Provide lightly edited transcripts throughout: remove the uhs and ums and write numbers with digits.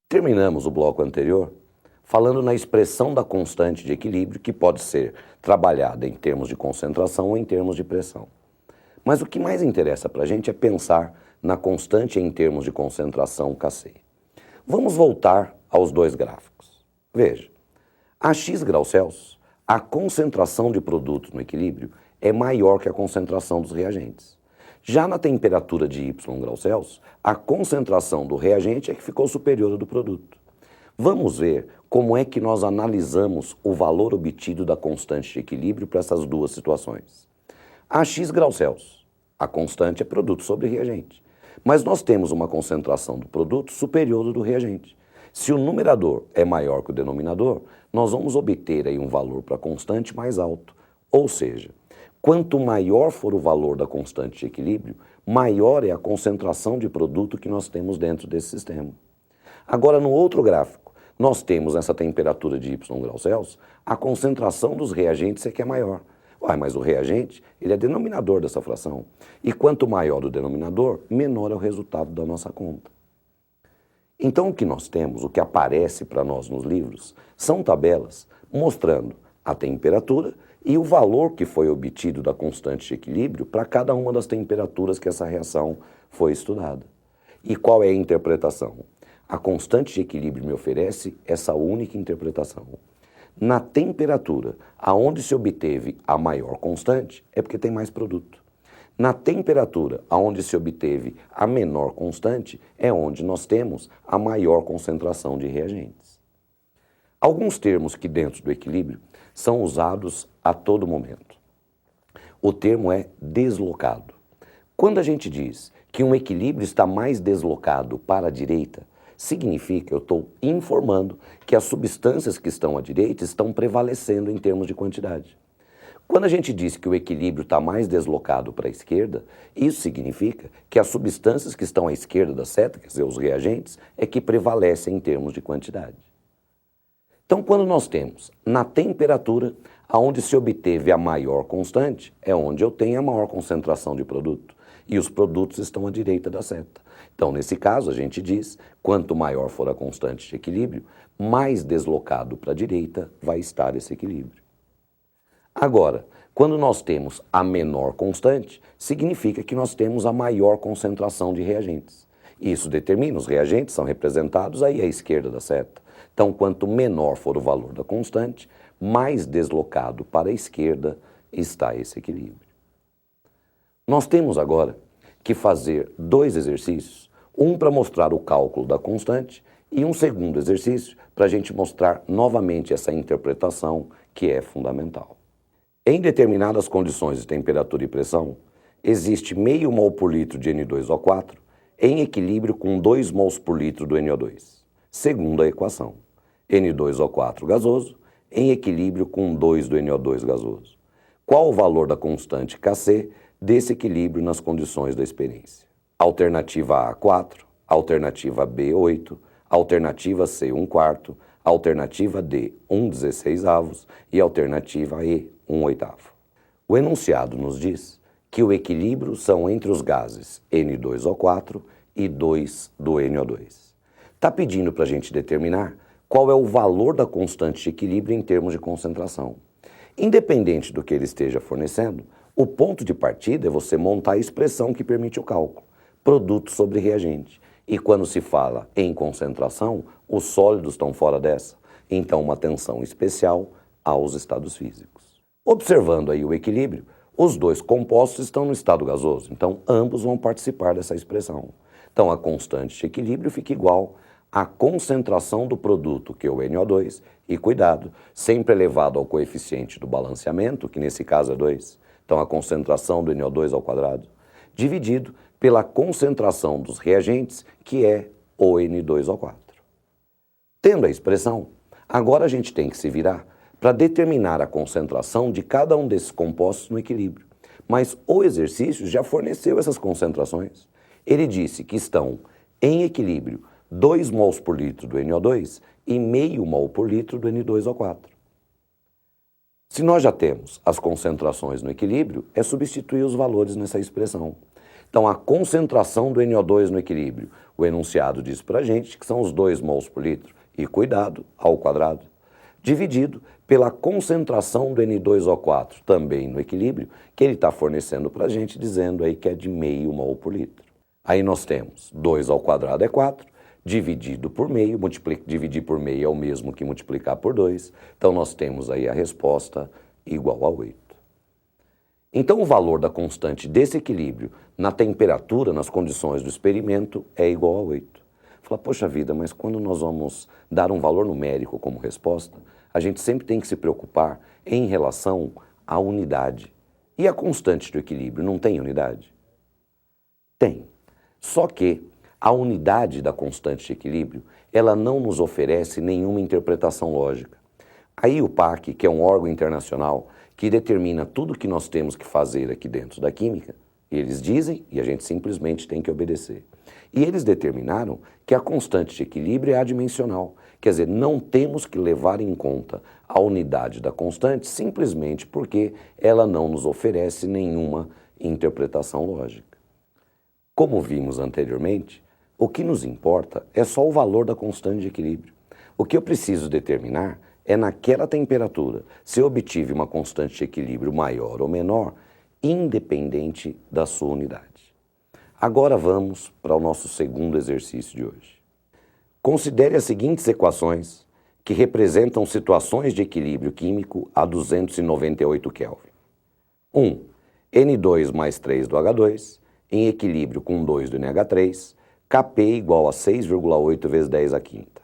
Terminamos o bloco anterior falando na expressão da constante de equilíbrio, que pode ser trabalhada em termos de concentração ou em termos de pressão. Mas o que mais interessa para a gente é pensar na constante em termos de concentração Kc. Vamos voltar aos dois gráficos. Veja, a x graus Celsius, a concentração de produtos no equilíbrio é maior que a concentração dos reagentes. Já na temperatura de y graus Celsius, a concentração do reagente é que ficou superior à do produto. Vamos ver como é que nós analisamos o valor obtido da constante de equilíbrio para essas duas situações. A x graus Celsius, a constante é produto sobre reagente, mas nós temos uma concentração do produto superior ao do reagente. Se o numerador é maior que o denominador, nós vamos obter aí um valor para a constante mais alto, ou seja, quanto maior for o valor da constante de equilíbrio, maior é a concentração de produto que nós temos dentro desse sistema. Agora, no outro gráfico, nós temos essa temperatura de y graus Celsius, a concentração dos reagentes é que é maior. Mas o reagente, ele é denominador dessa fração. E quanto maior o denominador, menor é o resultado da nossa conta. Então, o que nós temos, o que aparece para nós nos livros, são tabelas mostrando a temperatura e o valor que foi obtido da constante de equilíbrio para cada uma das temperaturas que essa reação foi estudada. E qual é a interpretação? A constante de equilíbrio me oferece essa única interpretação. Na temperatura aonde se obteve a maior constante, é porque tem mais produto. Na temperatura aonde se obteve a menor constante, é onde nós temos a maior concentração de reagentes. Alguns termos que dentro do equilíbrio são usados a todo momento. O termo é deslocado. Quando a gente diz que um equilíbrio está mais deslocado para a direita, significa, eu estou informando que as substâncias que estão à direita estão prevalecendo em termos de quantidade. Quando a gente diz que o equilíbrio está mais deslocado para a esquerda, isso significa que as substâncias que estão à esquerda da seta, quer dizer, os reagentes, é que prevalecem em termos de quantidade. Então, quando nós temos na temperatura, aonde se obteve a maior constante, é onde eu tenho a maior concentração de produto. E os produtos estão à direita da seta. Então, nesse caso, a gente diz, quanto maior for a constante de equilíbrio, mais deslocado para a direita vai estar esse equilíbrio. Agora, quando nós temos a menor constante, significa que nós temos a maior concentração de reagentes. Isso determina, os reagentes são representados aí à esquerda da seta. Então, quanto menor for o valor da constante, mais deslocado para a esquerda está esse equilíbrio. Nós temos agora que fazer dois exercícios, um para mostrar o cálculo da constante e um segundo exercício para a gente mostrar novamente essa interpretação que é fundamental. Em determinadas condições de temperatura e pressão, existe meio mol por litro de N2O4 em equilíbrio com 2 mols por litro do NO2. Segundo a equação, N2O4 gasoso em equilíbrio com 2 do NO2 gasoso. Qual o valor da constante Kc desse equilíbrio nas condições da experiência? Alternativa A, 4, alternativa B, 8, alternativa C, 1/4, alternativa D, 1/16 e alternativa E, 1/8. O enunciado nos diz que o equilíbrio são entre os gases N2O4 e 2 do NO2. Está pedindo para a gente determinar qual é o valor da constante de equilíbrio em termos de concentração. Independente do que ele esteja fornecendo, o ponto de partida é você montar a expressão que permite o cálculo, produto sobre reagente. E quando se fala em concentração, os sólidos estão fora dessa, então uma atenção especial aos estados físicos. Observando aí o equilíbrio, os dois compostos estão no estado gasoso, então ambos vão participar dessa expressão. Então a constante de equilíbrio fica igual à concentração do produto, que é o NO2, e cuidado, sempre elevado ao coeficiente do balanceamento, que nesse caso é 2, então a concentração do NO2 ao quadrado, dividido pela concentração dos reagentes, que é o N2O4. Tendo a expressão, agora a gente tem que se virar para determinar a concentração de cada um desses compostos no equilíbrio. Mas o exercício já forneceu essas concentrações. Ele disse que estão em equilíbrio 2 mols por litro do NO2 e meio mol por litro do N2O4. Se nós já temos as concentrações no equilíbrio, é substituir os valores nessa expressão. Então, a concentração do NO2 no equilíbrio, o enunciado diz para a gente que são os 2 mols por litro, e cuidado, ao quadrado, dividido pela concentração do N2O4, também no equilíbrio, que ele está fornecendo para a gente, dizendo aí que é de meio mol por litro. Aí nós temos 2 ao quadrado é 4, dividido por meio, dividir por meio é o mesmo que multiplicar por 2, então nós temos aí a resposta igual a 8. Então o valor da constante desse equilíbrio na temperatura, nas condições do experimento, é igual a 8. Fala, poxa vida, mas quando nós vamos dar um valor numérico como resposta, a gente sempre tem que se preocupar em relação à unidade. E a constante do equilíbrio não tem unidade? Tem. Só que a unidade da constante de equilíbrio, ela não nos oferece nenhuma interpretação lógica. Aí o PAC, que é um órgão internacional que determina tudo o que nós temos que fazer aqui dentro da química, eles dizem e a gente simplesmente tem que obedecer. E eles determinaram que a constante de equilíbrio é adimensional. Quer dizer, não temos que levar em conta a unidade da constante simplesmente porque ela não nos oferece nenhuma interpretação lógica. Como vimos anteriormente, o que nos importa é só o valor da constante de equilíbrio. O que eu preciso determinar é naquela temperatura se eu obtive uma constante de equilíbrio maior ou menor, independente da sua unidade. Agora vamos para o nosso segundo exercício de hoje. Considere as seguintes equações que representam situações de equilíbrio químico a 298 Kelvin. 1. N2 mais 3 do H2, em equilíbrio com 2 do NH3, Kp igual a 6,8 vezes 10 à quinta.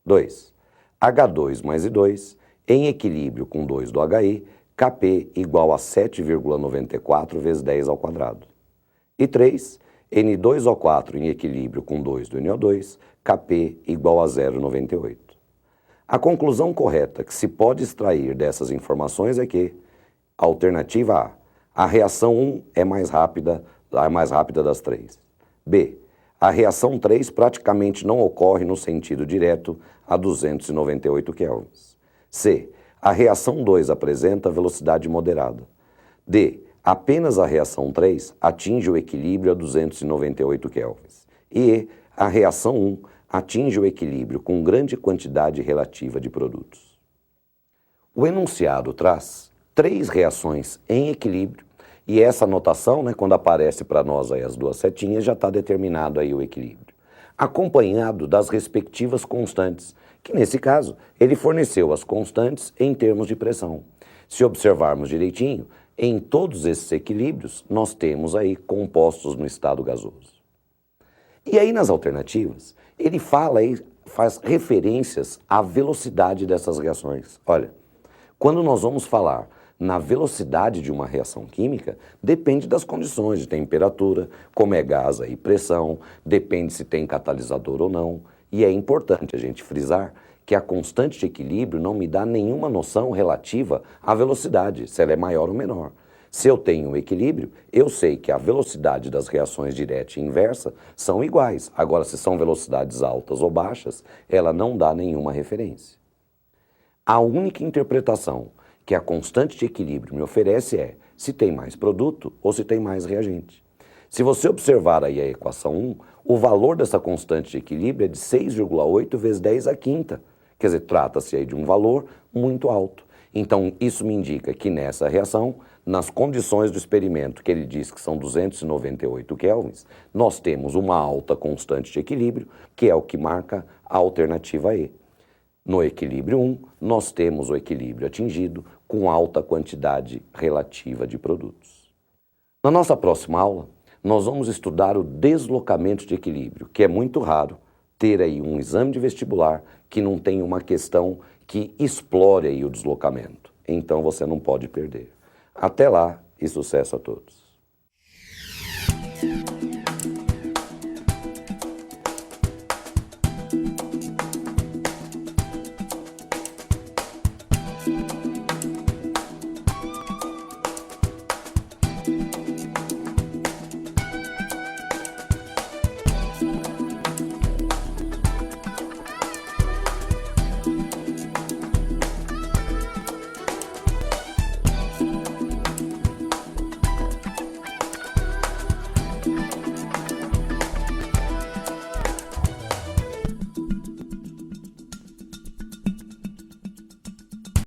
2. H2 mais I2, em equilíbrio com 2 do HI, Kp igual a 7,94 vezes 10 ao quadrado. E 3. N2O4 em equilíbrio com 2 do NO2, Kp igual a 0,98. A conclusão correta que se pode extrair dessas informações é que, alternativa A reação 1 é a mais rápida das 3. B, a reação 3 praticamente não ocorre no sentido direto a 298 kelvins. C, a reação 2 apresenta velocidade moderada. D, apenas a reação 3 atinge o equilíbrio a 298 kelvins. E a reação 1 atinge o equilíbrio com grande quantidade relativa de produtos. O enunciado traz 3 reações em equilíbrio e essa notação, quando aparece para nós aí as 2 setinhas, já está determinado aí o equilíbrio, acompanhado das respectivas constantes, que nesse caso ele forneceu as constantes em termos de pressão. Se observarmos direitinho, em todos esses equilíbrios, nós temos aí compostos no estado gasoso. E aí nas alternativas, ele faz referências à velocidade dessas reações. Olha, quando nós vamos falar na velocidade de uma reação química, depende das condições de temperatura, como é gás e pressão, depende se tem catalisador ou não. E é importante a gente frisar que a constante de equilíbrio não me dá nenhuma noção relativa à velocidade, se ela é maior ou menor. Se eu tenho um equilíbrio, eu sei que a velocidade das reações direta e inversa são iguais. Agora, se são velocidades altas ou baixas, ela não dá nenhuma referência. A única interpretação que a constante de equilíbrio me oferece é se tem mais produto ou se tem mais reagente. Se você observar aí a equação 1, o valor dessa constante de equilíbrio é de 6,8 vezes 10 à quinta. Quer dizer, trata-se aí de um valor muito alto. Então, isso me indica que nessa reação, nas condições do experimento, que ele diz que são 298 kelvins, nós temos uma alta constante de equilíbrio, que é o que marca a alternativa E. No equilíbrio 1, nós temos o equilíbrio atingido com alta quantidade relativa de produtos. Na nossa próxima aula, nós vamos estudar o deslocamento de equilíbrio, que é muito raro ter aí um exame de vestibular que não tem uma questão que explore aí o deslocamento. Então você não pode perder. Até lá e sucesso a todos.